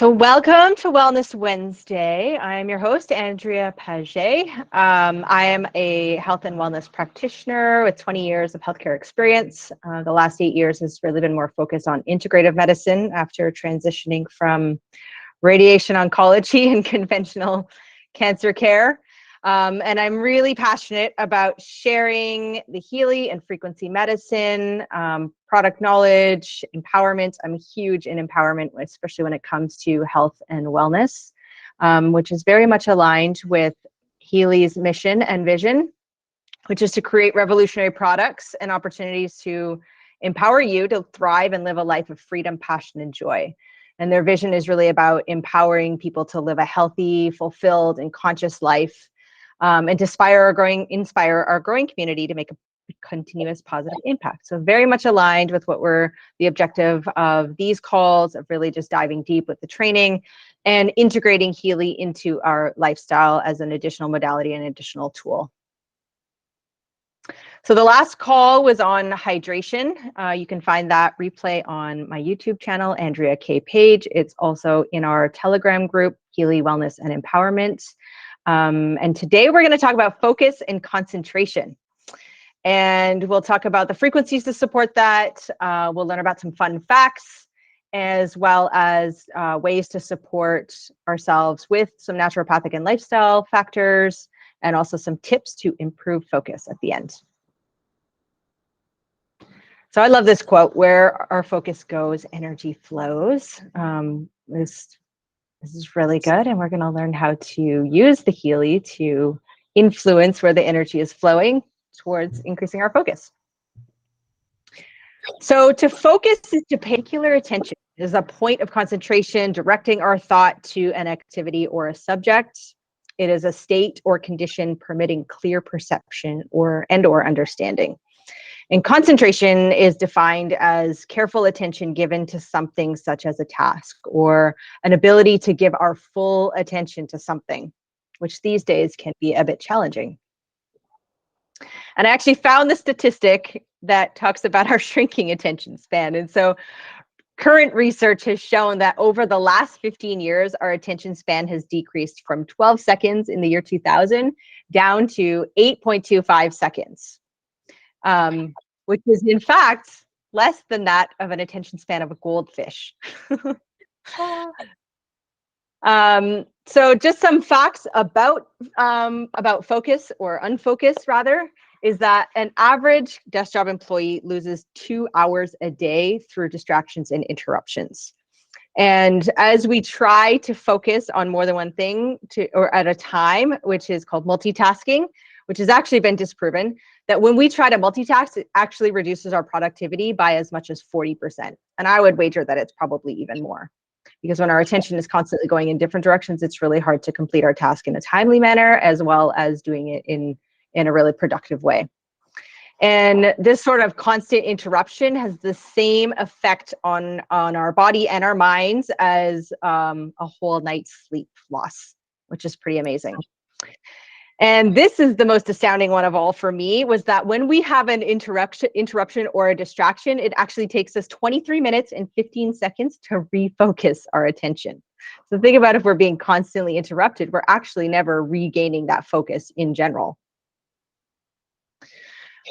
So welcome to Wellness Wednesday. I'm your host, Andrea Paget. I am a health and wellness practitioner with 20 years of healthcare experience. The last 8 years has really been more focused on integrative medicine after transitioning from radiation oncology and conventional cancer care. And I'm really passionate about sharing the Healy and frequency medicine, product knowledge, empowerment. I'm huge in empowerment, especially when it comes to health and wellness, which is very much aligned with Healy's mission and vision, which is to create revolutionary products and opportunities to empower you to thrive and live a life of freedom, passion, and joy. And their vision is really about empowering people to live a healthy, fulfilled, and conscious life, and to inspire our growing community to make a continuous positive impact. So very much aligned with what the objective of these calls, of really just diving deep with the training and integrating Healy into our lifestyle as an additional modality and additional tool. So the last call was on hydration. You can find that replay on my YouTube channel, Andrea K. Page. It's also in our Telegram group, Healy Wellness and Empowerment. And today we're going to talk about focus and concentration. And we'll talk about the frequencies to support that. We'll learn about some fun facts, as well as ways to support ourselves with some naturopathic and lifestyle factors, and also some tips to improve focus at the end. So I love this quote: where our focus goes, energy flows. This is really good, and we're going to learn how to use the Healy to influence where the energy is flowing towards increasing our focus. So to focus is to pay particular attention. It is a point of concentration, directing our thought to an activity or a subject. It is a state or condition permitting clear perception or understanding. And concentration is defined as careful attention given to something such as a task, or an ability to give our full attention to something, which these days can be a bit challenging. And I actually found the statistic that talks about our shrinking attention span. And so current research has shown that over the last 15 years, our attention span has decreased from 12 seconds in the year 2000 down to 8.25 seconds. Which is in fact less than that of an attention span of a goldfish. So just some facts about focus, or unfocus rather, is that an average desk job employee loses 2 hours a day through distractions and interruptions. And as we try to focus on more than one thing or at a time, which is called multitasking, which has actually been disproven, that when we try to multitask, it actually reduces our productivity by as much as 40%. And I would wager that it's probably even more. Because when our attention is constantly going in different directions, it's really hard to complete our task in a timely manner, as well as doing it in a really productive way. And this sort of constant interruption has the same effect on our body and our minds as a whole night's sleep loss, which is pretty amazing. And this is the most astounding one of all for me, was that when we have an interruption or a distraction, it actually takes us 23 minutes and 15 seconds to refocus our attention. So think about, if we're being constantly interrupted, we're actually never regaining that focus in general.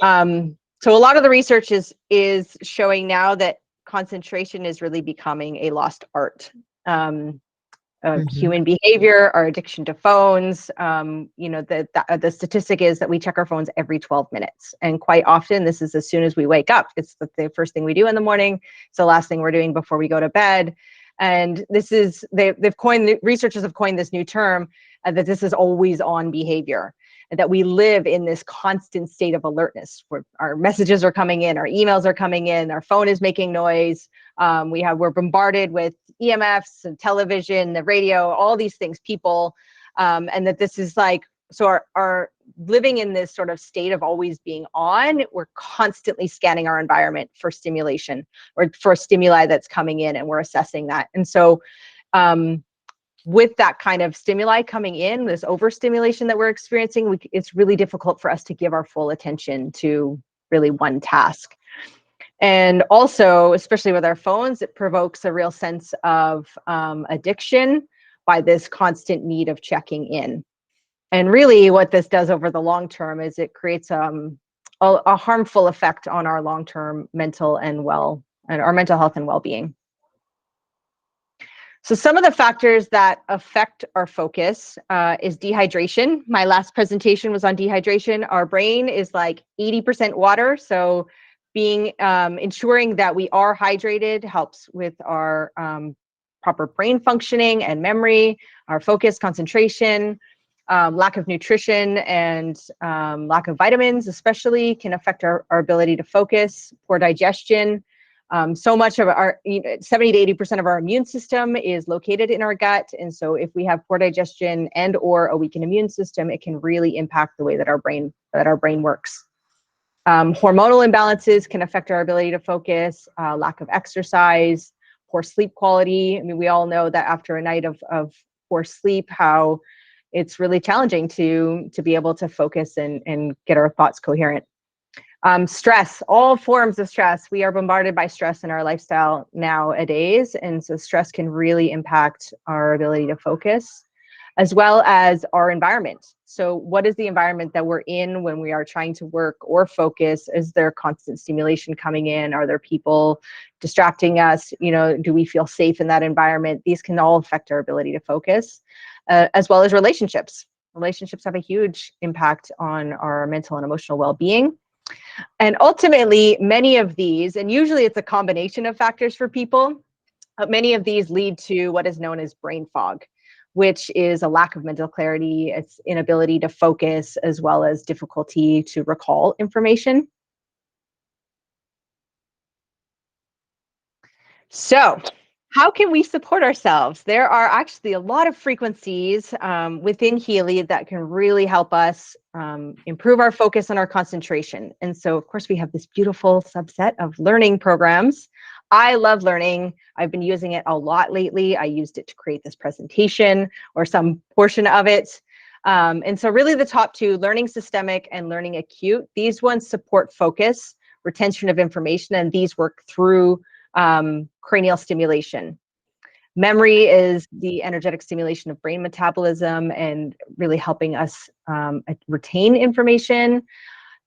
So a lot of the research is showing now that concentration is really becoming a lost art. Human behavior, our addiction to phones. The statistic is that we check our phones every 12 minutes. And quite often, this is as soon as we wake up. It's the first thing we do in the morning. It's the last thing we're doing before we go to bed. And this is, researchers have coined this new term, that this is always on behavior. And that we live in this constant state of alertness, where our messages are coming in, our emails are coming in, our phone is making noise. We're bombarded with EMFs and television, the radio, all these things, people, and that this is like, so our living in this sort of state of always being on, we're constantly scanning our environment for stimulation or for stimuli that's coming in, and we're assessing that. And so with that kind of stimuli coming in, this overstimulation that we're experiencing, it's really difficult for us to give our full attention to really one task. And also, especially with our phones, it provokes a real sense of addiction by this constant need of checking in. And really what this does over the long term is it creates a harmful effect on our long-term mental and our mental health and well-being. So some of the factors that affect our focus is dehydration. My last presentation was on dehydration. Our brain is like 80% water, so ensuring that we are hydrated helps with our proper brain functioning and memory, our focus, concentration. Lack of nutrition and lack of vitamins especially can affect our ability to focus. Poor digestion. So much of our 70 to 80% of our immune system is located in our gut. And so if we have poor digestion and or a weakened immune system, it can really impact the way that our brain works. Hormonal imbalances can affect our ability to focus, lack of exercise, poor sleep quality. I mean, we all know that after a night of poor sleep, how it's really challenging to be able to focus and get our thoughts coherent. Stress, all forms of stress. We are bombarded by stress in our lifestyle nowadays. And so stress can really impact our ability to focus, as well as our environment. So what is the environment that we're in when we are trying to work or focus? Is there constant stimulation coming in? Are there people distracting us? Do we feel safe in that environment? These can all affect our ability to focus, as well as relationships. Relationships have a huge impact on our mental and emotional well-being. And ultimately, many of these, and usually it's a combination of factors for people, but many of these lead to what is known as brain fog, which is a lack of mental clarity, it's inability to focus, as well as difficulty to recall information. So, how can we support ourselves? There are actually a lot of frequencies within Healy that can really help us improve our focus and our concentration. And so, of course, we have this beautiful subset of learning programs. I love learning. I've been using it a lot lately. I used it to create this presentation or some portion of it. And so really the top two, learning systemic and learning acute, these ones support focus, retention of information, and these work through cranial stimulation. Memory is the energetic stimulation of brain metabolism and really helping us retain information.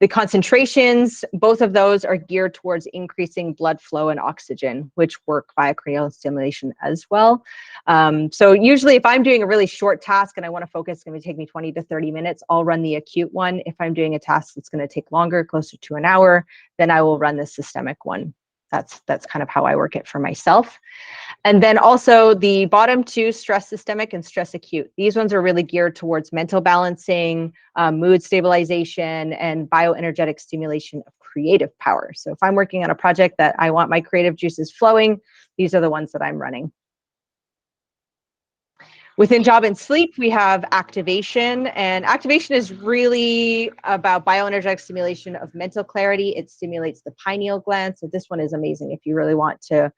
The concentrations, both of those are geared towards increasing blood flow and oxygen, which work via cranial stimulation as well. So usually if I'm doing a really short task and I want to focus, it's going to take me 20 to 30 minutes, I'll run the acute one. If I'm doing a task that's going to take longer, closer to an hour, then I will run the systemic one. That's kind of how I work it for myself. And then also the bottom two, stress systemic and stress acute. These ones are really geared towards mental balancing, mood stabilization, and bioenergetic stimulation of creative power. So if I'm working on a project that I want my creative juices flowing, these are the ones that I'm running. Within job and sleep, we have activation, and activation is really about bioenergetic stimulation of mental clarity. It stimulates the pineal gland. So this one is amazing if you really want to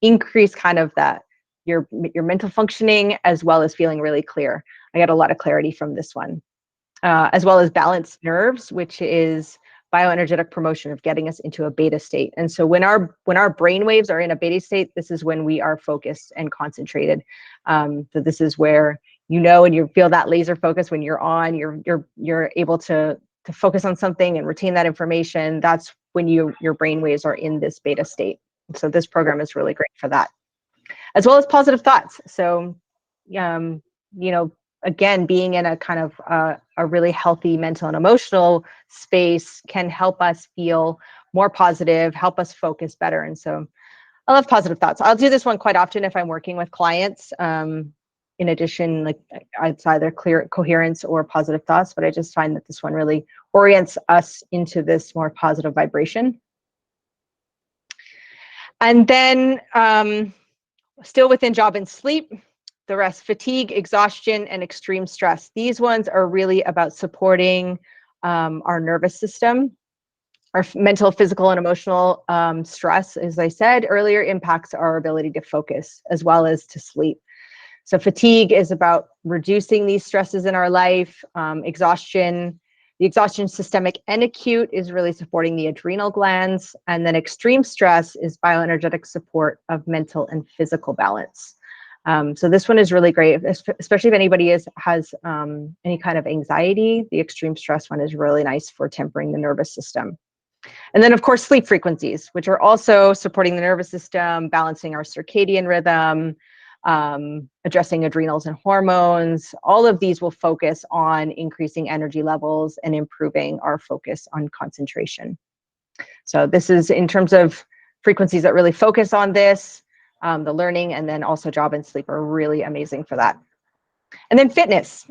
increase kind of that your mental functioning, as well as feeling really clear. I got a lot of clarity from this one, as well as balanced nerves, which is bioenergetic promotion of getting us into a beta state. And so when our brain waves are in a beta state, this is when we are focused and concentrated. So this is where and you feel that laser focus when you're on, you're able to focus on something and retain that information. That's when your brain waves are in this beta state. So this program is really great for that, as well as positive thoughts. So, again, being in a kind of a really healthy mental and emotional space can help us feel more positive, help us focus better. And so I love positive thoughts. I'll do this one quite often if I'm working with clients. In addition, like it's either clear coherence or positive thoughts, but I just find that this one really orients us into this more positive vibration. And then still within job and sleep, the rest, fatigue, exhaustion, and extreme stress. These ones are really about supporting our nervous system. Our mental, physical, and emotional stress, as I said earlier, impacts our ability to focus as well as to sleep. So fatigue is about reducing these stresses in our life. Exhaustion The exhaustion, systemic and acute, is really supporting the adrenal glands. And then extreme stress is bioenergetic support of mental and physical balance. So this one is really great, especially if anybody has any kind of anxiety. The extreme stress one is really nice for tempering the nervous system. And then, of course, sleep frequencies, which are also supporting the nervous system, balancing our circadian rhythm, addressing adrenals and hormones. All of these will focus on increasing energy levels and improving our focus on concentration. So this is in terms of frequencies that really focus on this. The learning and then also job and sleep are really amazing for that. And then fitness.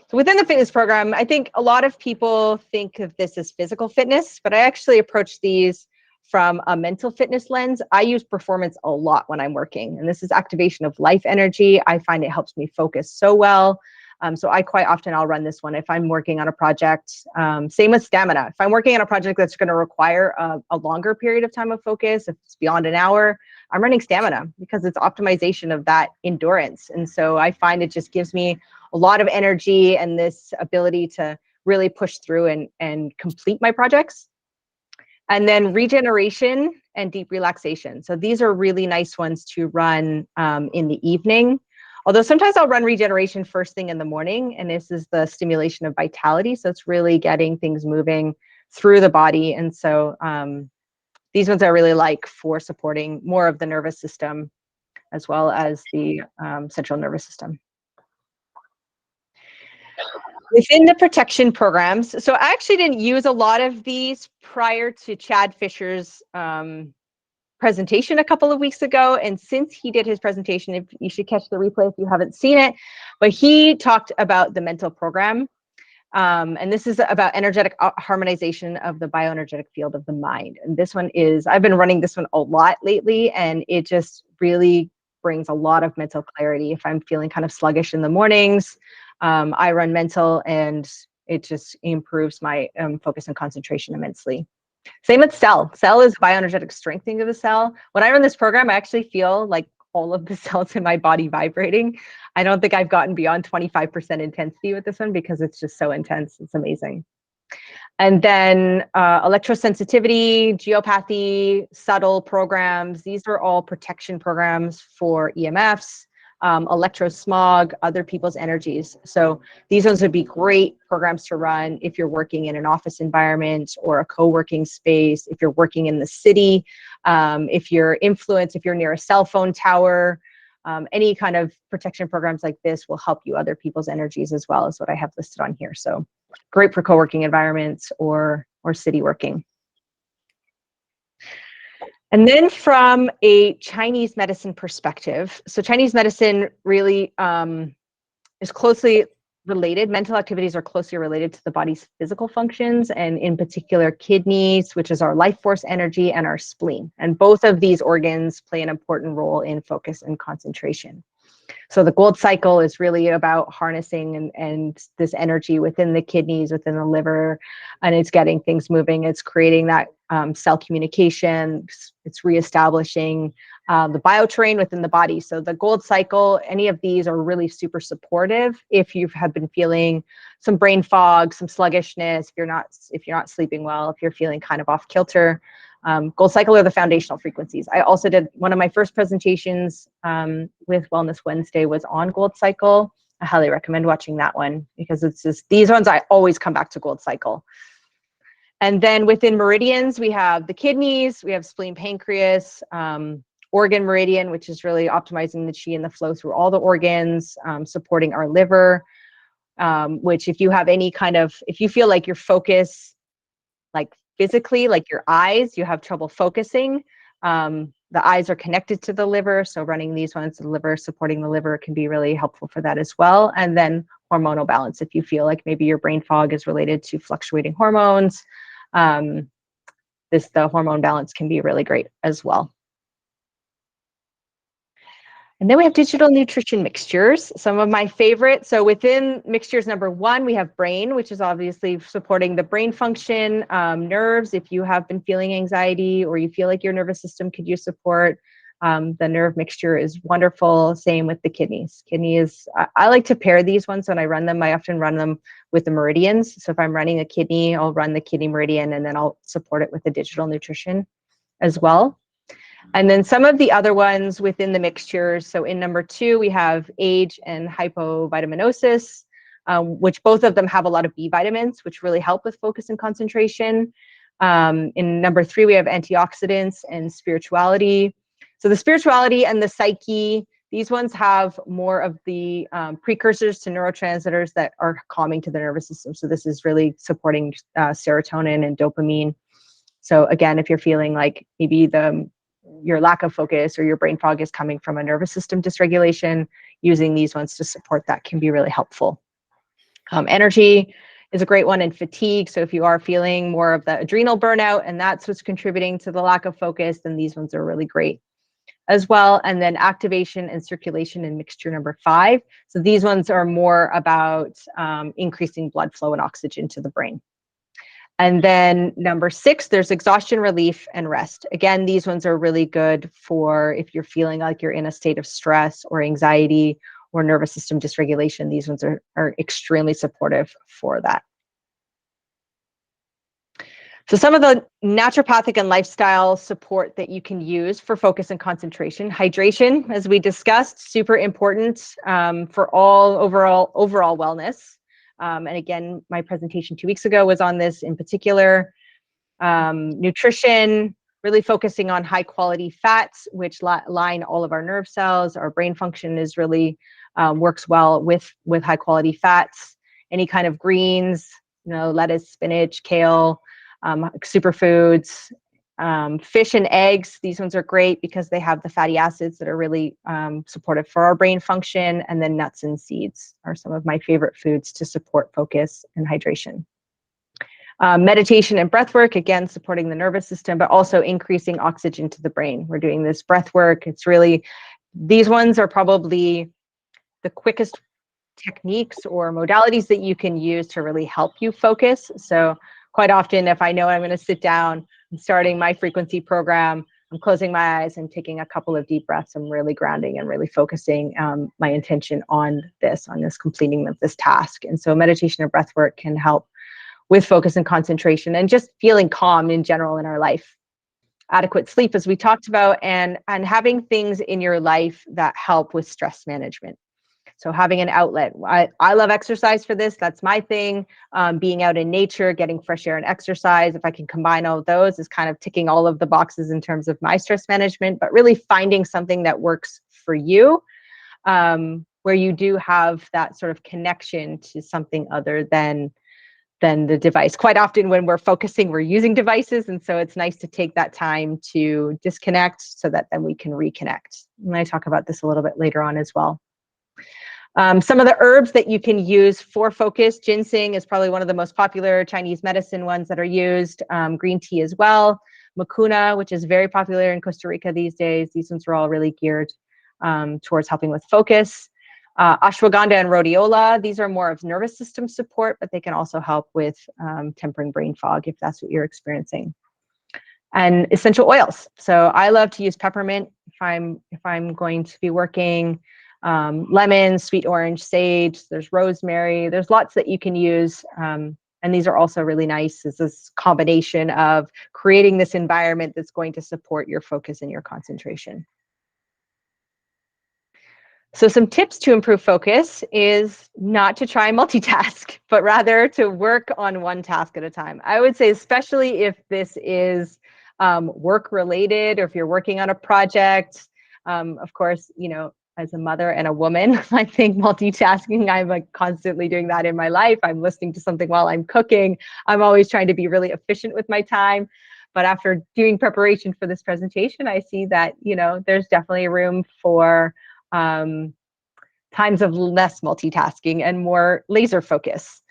So within the fitness program, I think a lot of people think of this as physical fitness, but I actually approach these from a mental fitness lens. I use performance a lot when I'm working, and this is activation of life energy. I find it helps me focus so well. So I quite often I'll run this one if I'm working on a project. Same with stamina. If I'm working on a project that's going to require a longer period of time of focus, if it's beyond an hour, I'm running stamina because it's optimization of that endurance. And so I find it just gives me a lot of energy and this ability to really push through and complete my projects. And then regeneration and deep relaxation. So these are really nice ones to run in the evening. Although sometimes I'll run regeneration first thing in the morning, and this is the stimulation of vitality. So it's really getting things moving through the body. And so these ones I really like for supporting more of the nervous system as well as the central nervous system. Within the protection programs, so I actually didn't use a lot of these prior to Chad Fisher's presentation a couple of weeks ago. And since he did his presentation, if you should catch the replay if you haven't seen it, but he talked about the mental program. And this is about energetic harmonization of the bioenergetic field of the mind. And this one is, I've been running this one a lot lately, and it just really brings a lot of mental clarity. If I'm feeling kind of sluggish in the mornings, I run mental, and it just improves my focus and concentration immensely. Same with cell. Cell is bioenergetic strengthening of the cell. When I run this program, I actually feel like all of the cells in my body vibrating. I don't think I've gotten beyond 25% intensity with this one because it's just so intense. It's amazing. And then electrosensitivity, geopathy, subtle programs. These are all protection programs for EMFs, electrosmog, other people's energies. So these ones would be great programs to run if you're working in an office environment or a co-working space, if you're working in the city, if you're influenced, if you're near a cell phone tower. Any kind of protection programs like this will help you other people's energies as well, as what I have listed on here. So great for co-working environments or city working. And then from a Chinese medicine perspective, so Chinese medicine really is closely related. Mental activities are closely related to the body's physical functions, and in particular kidneys, which is our life force energy, and our spleen. And both of these organs play an important role in focus and concentration. So the gold cycle is really about harnessing and this energy within the kidneys, within the liver, and it's getting things moving. It's creating that cell communication. It's reestablishing the bioterrain within the body. So the gold cycle, any of these are really super supportive if you have been feeling some brain fog, some sluggishness, if you're not sleeping well, if you're feeling kind of off kilter. Gold cycle are the foundational frequencies. I also did one of my first presentations with Wellness Wednesday was on gold cycle. I highly recommend watching that one because it's just these ones I always come back to gold cycle. And then within meridians, we have the kidneys, we have spleen, pancreas, organ meridian, which is really optimizing the chi and the flow through all the organs, supporting our liver, which if you have any kind of, if you feel like your focus, like physically, like your eyes, you have trouble focusing, the eyes are connected to the liver. So running these ones to the liver, supporting the liver can be really helpful for that as well. And then hormonal balance, if you feel like maybe your brain fog is related to fluctuating hormones, the hormone balance can be really great as well. And then we have digital nutrition mixtures, some of my favorites. So within mixtures number 1, we have brain, which is obviously supporting the brain function, nerves. If you have been feeling anxiety or you feel like your nervous system could use support, The nerve mixture is wonderful. Same with the kidneys. I like to pair these ones when I run them. I often run them with the meridians. So if I'm running a kidney, I'll run the kidney meridian and then I'll support it with the digital nutrition as well. And then some of the other ones within the mixtures. So in number 2, we have age and hypovitaminosis, which both of them have a lot of B vitamins, which really help with focus and concentration. In number 3, we have antioxidants and spirituality. So the spirituality and the psyche, these ones have more of the precursors to neurotransmitters that are calming to the nervous system. So this is really supporting serotonin and dopamine. So again, if you're feeling like maybe your lack of focus or your brain fog is coming from a nervous system dysregulation, using these ones to support that can be really helpful. Energy is a great one, and fatigue. So if you are feeling more of the adrenal burnout and that's what's contributing to the lack of focus, then these ones are really great as well. And then activation and circulation in mixture number 5. So these ones are more about increasing blood flow and oxygen to the brain. And then number 6, there's exhaustion relief and rest. Again, these ones are really good for if you're feeling like you're in a state of stress or anxiety or nervous system dysregulation. These ones are extremely supportive for that. So some of the naturopathic and lifestyle support that you can use for focus and concentration. Hydration, as we discussed, super important for all overall wellness. And again, my presentation 2 weeks ago was on this in particular. Nutrition, really focusing on high quality fats, which line all of our nerve cells. Our brain function is really works well with high quality fats. Any kind of greens, lettuce, spinach, kale, superfoods, fish and eggs. These ones are great because they have the fatty acids that are really supportive for our brain function. And then nuts and seeds are some of my favorite foods to support focus and hydration. Meditation and breath work, again, supporting the nervous system, but also increasing oxygen to the brain. We're doing this breath work. These ones are probably the quickest techniques or modalities that you can use to really help you focus. So quite often, if I know I'm going to sit down, I'm starting my frequency program, I'm closing my eyes and taking a couple of deep breaths. I'm really grounding and really focusing my intention on this completing of this task. And so meditation and breath work can help with focus and concentration and just feeling calm in general in our life. Adequate sleep, as we talked about, and having things in your life that help with stress management. So having an outlet. I love exercise for this. That's my thing. Being out in nature, getting fresh air and exercise. If I can combine all of those, is kind of ticking all of the boxes in terms of my stress management, but really finding something that works for you, where you do have that sort of connection to something other than the device. Quite often when we're focusing, we're using devices. And so it's nice to take that time to disconnect so that then we can reconnect. And I talk about this a little bit later on as well. Some of the herbs that you can use for focus, ginseng is probably one of the most popular Chinese medicine ones that are used. Green tea as well. Mucuna, which is very popular in Costa Rica these days. These ones are all really geared towards helping with focus. Ashwagandha and rhodiola, these are more of nervous system support, but they can also help with tempering brain fog if that's what you're experiencing. And essential oils. So I love to use peppermint if I'm going to be working. Lemon, sweet orange, sage, there's rosemary, there's lots that you can use. And these are also really nice. It's this combination of creating this environment that's going to support your focus and your concentration. So some tips to improve focus is not to try and multitask, but rather to work on one task at a time. I would say, especially if this is work related, or if you're working on a project, of course, as a mother and a woman, I think multitasking, I'm like constantly doing that in my life. I'm listening to something while I'm cooking. I'm always trying to be really efficient with my time. But after doing preparation for this presentation, I see that, there's definitely room for times of less multitasking and more laser focus.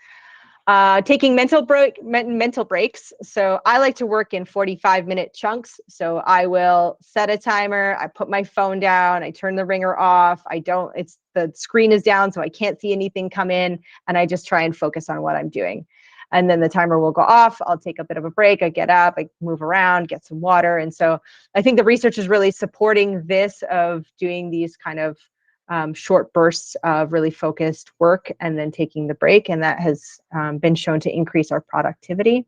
Taking mental breaks. So I like to work in 45-minute chunks. So I will set a timer. I put my phone down. I turn the ringer off. The screen is down, so I can't see anything come in. And I just try and focus on what I'm doing. and then the timer will go off. I'll take a bit of a break. I get up, I move around, get some water. And so I think the research is really supporting this, of doing these kind of short bursts of really focused work and then taking the break. And that has been shown to increase our productivity.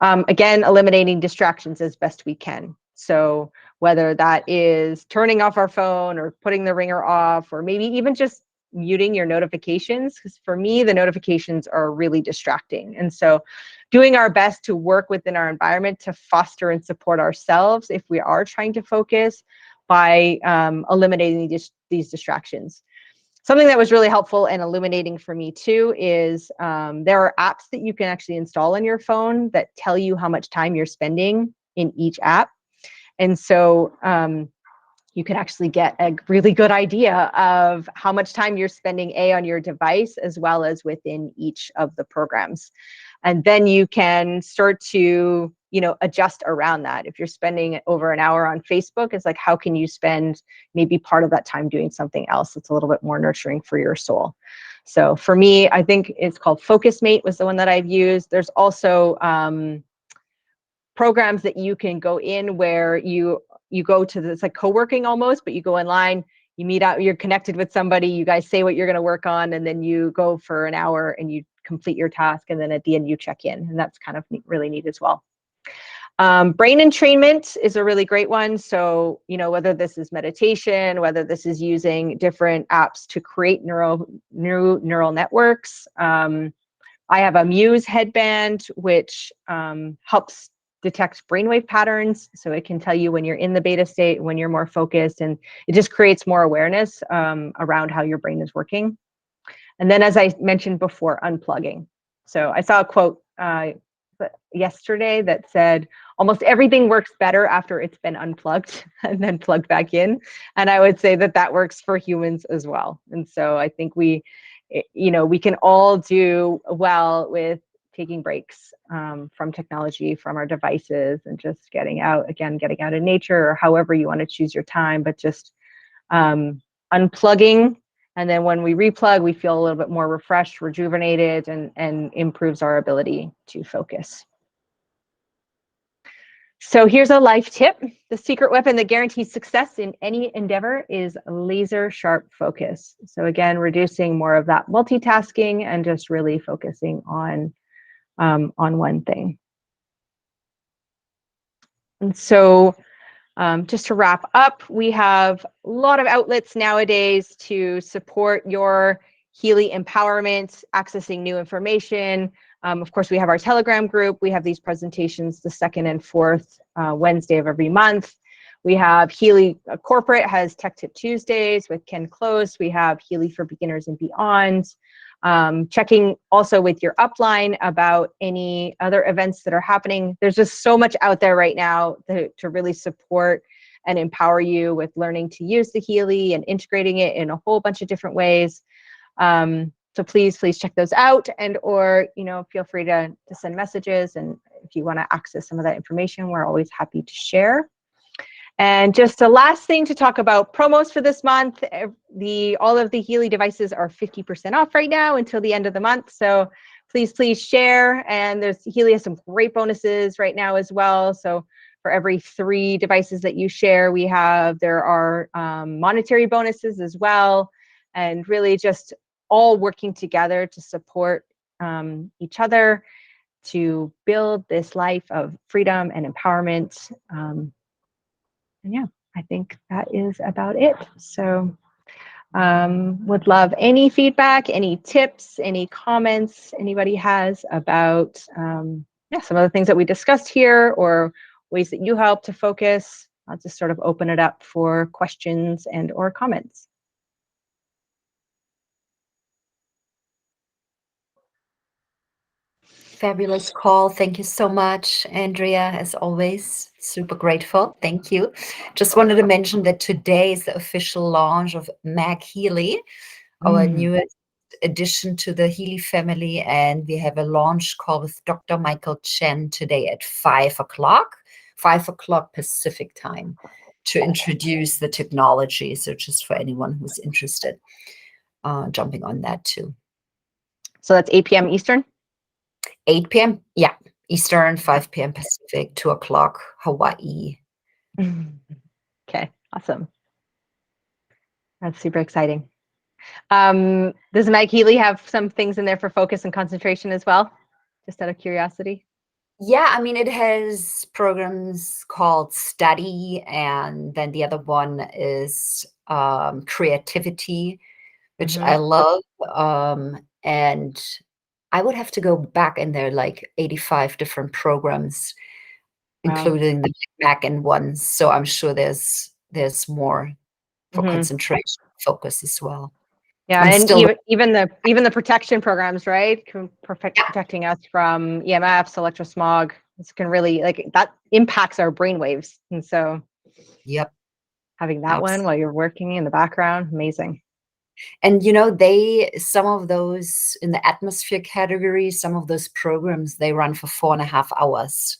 Again, eliminating distractions as best we can. So whether that is turning off our phone or putting the ringer off, or maybe even just muting your notifications, because for me, the notifications are really distracting. And so doing our best to work within our environment to foster and support ourselves if we are trying to focus, by eliminating these distractions. Something that was really helpful and illuminating for me too is there are apps that you can actually install on your phone that tell you how much time you're spending in each app. And so you can actually get a really good idea of how much time you're spending on your device, as well as within each of the programs. And then you can start to, adjust around that. If you're spending over an hour on Facebook, it's like, how can you spend maybe part of that time doing something else that's a little bit more nurturing for your soul? So for me, I think it's called Focus Mate was the one that I've used. There's also programs that you can go in where you go to this, like co-working almost, but you go online, you meet out, you're connected with somebody, you guys say what you're going to work on, and then you go for an hour and you complete your task, and then at the end you check in, and that's kind of really neat as well. Brain entrainment is a really great one. So, whether this is meditation, whether this is using different apps to create new neural networks. I have a Muse headband, which helps detect brainwave patterns. So it can tell you when you're in the beta state, when you're more focused, and it just creates more awareness around how your brain is working. And then, as I mentioned before, unplugging. So I saw a quote yesterday that said, almost everything works better after it's been unplugged and then plugged back in. And I would say that works for humans as well. And so I think we can all do well with taking breaks from technology, from our devices, and just getting out in nature, or however you want to choose your time, but just unplugging. And then when we replug, we feel a little bit more refreshed, rejuvenated, and improves our ability to focus. So here's a life tip. The secret weapon that guarantees success in any endeavor is laser sharp focus. So again, reducing more of that multitasking and just really focusing on one thing. And so just to wrap up, we have a lot of outlets nowadays to support your Healy empowerment, accessing new information. Of course, we have our Telegram group. We have these presentations the second and fourth Wednesday of every month. We have Healy Corporate has Tech Tip Tuesdays with Ken Close. We have Healy for Beginners and Beyond. Checking also with your upline about any other events that are happening. There's just so much out there right now to really support and empower you with learning to use the Healy and integrating it in a whole bunch of different ways. So please check those out, or feel free to send messages. And if you want to access some of that information, we're always happy to share. And just a last thing to talk about promos for this month. All of the Healy devices are 50% off right now until the end of the month. So please share. And Healy has some great bonuses right now as well. So for every 3 devices that you share, there are monetary bonuses as well, and really just all working together to support each other to build this life of freedom and empowerment. And yeah, I think that is about it. So would love any feedback, any tips, any comments anybody has about some of the things that we discussed here, or ways that you help to focus. I'll just sort of open it up for questions and or comments. Fabulous call. Thank you so much, Andrea, as always. Super grateful. Thank you. Just wanted to mention that today is the official launch of Mag Healy, our newest addition to the Healy family. And we have a launch call with Dr. Michael Chen today at 5 o'clock Pacific time, to introduce the technology. So just for anyone who's interested, jumping on that too. So that's 8 p.m. Eastern? 8 p.m. Yeah, Eastern, 5 p.m. Pacific, 2 o'clock Hawaii. Okay, awesome. That's super exciting. Does Meg Healy have some things in there for focus and concentration as well? Just out of curiosity. Yeah, I mean, it has programs called Study, and then the other one is Creativity, which I love. And I would have to go back in there, like 85 different programs, Wow. including the back end ones. So I'm sure there's more for concentration focus as well. Yeah, I'm and still even the protection programs, right? Protecting us from EMFs, electrosmog. This can really that impacts our brain waves, and so Yep. having that one while you're working in the background, amazing. And some of those in the atmosphere category, some of those programs, they run for 4.5 hours.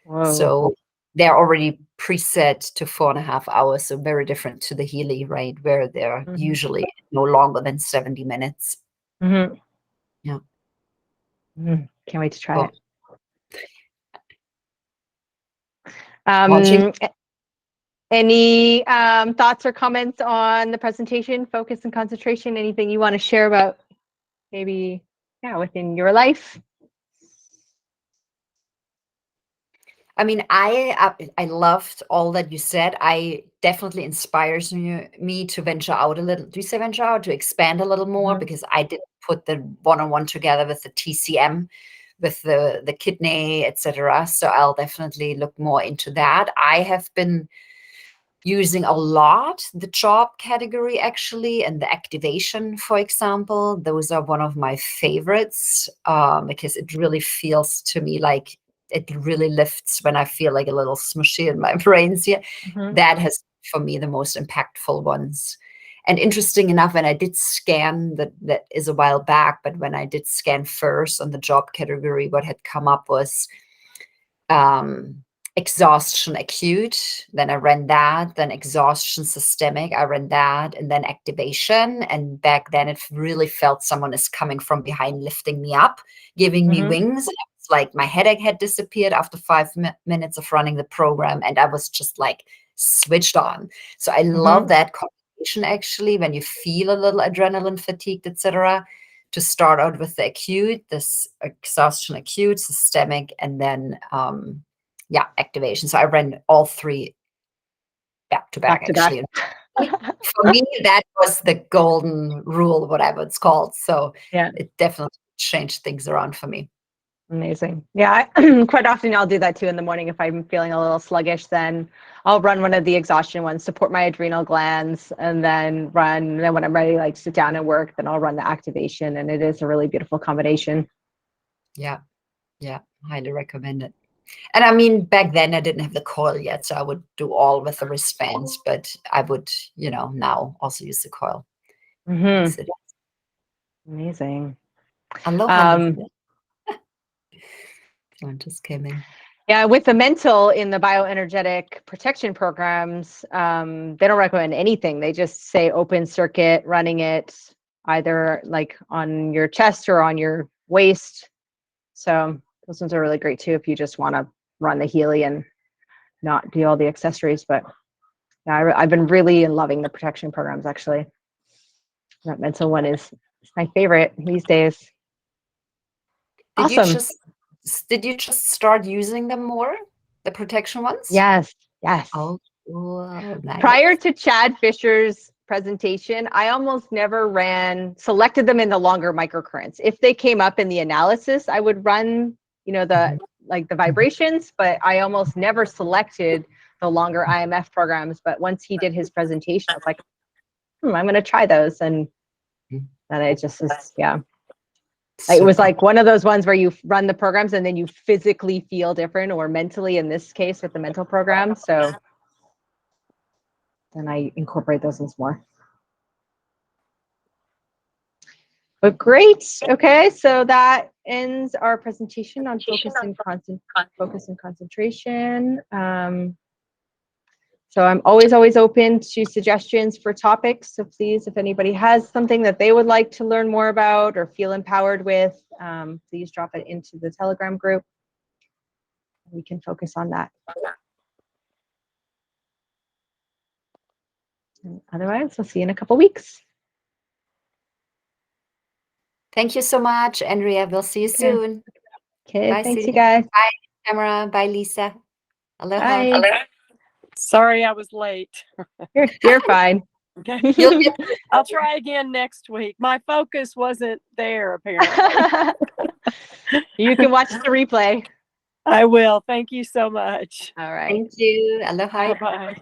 Whoa. So they're already preset to 4.5 hours. So very different to the Healy, right? Where they're usually no longer than 70 minutes. Yeah. Can't wait to try Cool. it. Any thoughts or comments on the presentation, focus and concentration? Anything you want to share about maybe, within your life? I mean, I loved all that you said. I definitely inspires me to venture out a little. Do you say venture out? To expand a little more, because I didn't put the one-on-one together with the TCM, with the kidney, etc. So I'll definitely look more into that. I have been using a lot the job category, actually, and the activation, for example. Those are one of my favorites, because it really feels to me like it really lifts when I feel like a little smushy in my brains here. That has, for me, the most impactful ones. And interesting enough, when I did scan, that is a while back, but when I did scan first on the job category, what had come up was exhaustion acute. Then I ran that, then exhaustion systemic, I ran that, and then activation. And back then it really felt someone is coming from behind, lifting me up, giving me wings. It's like my headache had disappeared after 5 minutes of running the program, and I was just like switched on. So I love that combination, actually, when you feel a little adrenaline fatigued, etc., to start out with the acute, this exhaustion acute, systemic, and then activation. So I ran all three back to back, actually. For me, that was the golden rule, whatever it's called. So it definitely changed things around for me. Amazing. Yeah, quite often I'll do that too in the morning. If I'm feeling a little sluggish, then I'll run one of the exhaustion ones, support my adrenal glands, and then run. And then when I'm ready, like sit down and work, then I'll run the activation. And it is a really beautiful combination. Yeah. Highly recommend it. And I mean, back then I didn't have the coil yet, so I would do all with the wristbands, but I would, now also use the coil. Amazing. Aloha. Someone just came in. Yeah, with the mental in the bioenergetic protection programs, they don't recommend anything. They just say open circuit, running it either like on your chest or on your waist. So those ones are really great too if you just want to run the Healy and not do all the accessories. But yeah, I've been really loving the protection programs, actually. That mental one is my favorite these days. Awesome. Did you just start using them more, the protection ones? Yes. Oh, nice. Prior to Chad Fisher's presentation, I almost never selected them in the longer microcurrents. If they came up in the analysis, I would run, the vibrations, but I almost never selected the longer IMF programs. But once he did his presentation, I was like, I'm going to try those. And then it just is, It was like one of those ones where you run the programs and then you physically feel different, or mentally, in this case with the mental program. So then I incorporate those ones more. But great. Okay, so that ends our presentation on focus and concentration. So I'm always open to suggestions for topics. So please, if anybody has something that they would like to learn more about or feel empowered with, please drop it into the Telegram group. We can focus on that. And otherwise, we'll see you in a couple weeks. Thank you so much, Andrea. We'll see you soon. Okay, Bye, thanks, Celia. you guys. Bye, Tamara. Bye, Lisa. Aloha. Bye. Aloha. Sorry I was late. You're fine. Okay. You'll get I'll try again next week. My focus wasn't there, apparently. You can watch the replay. I will. Thank you so much. All right. Thank you. Aloha. Bye-bye.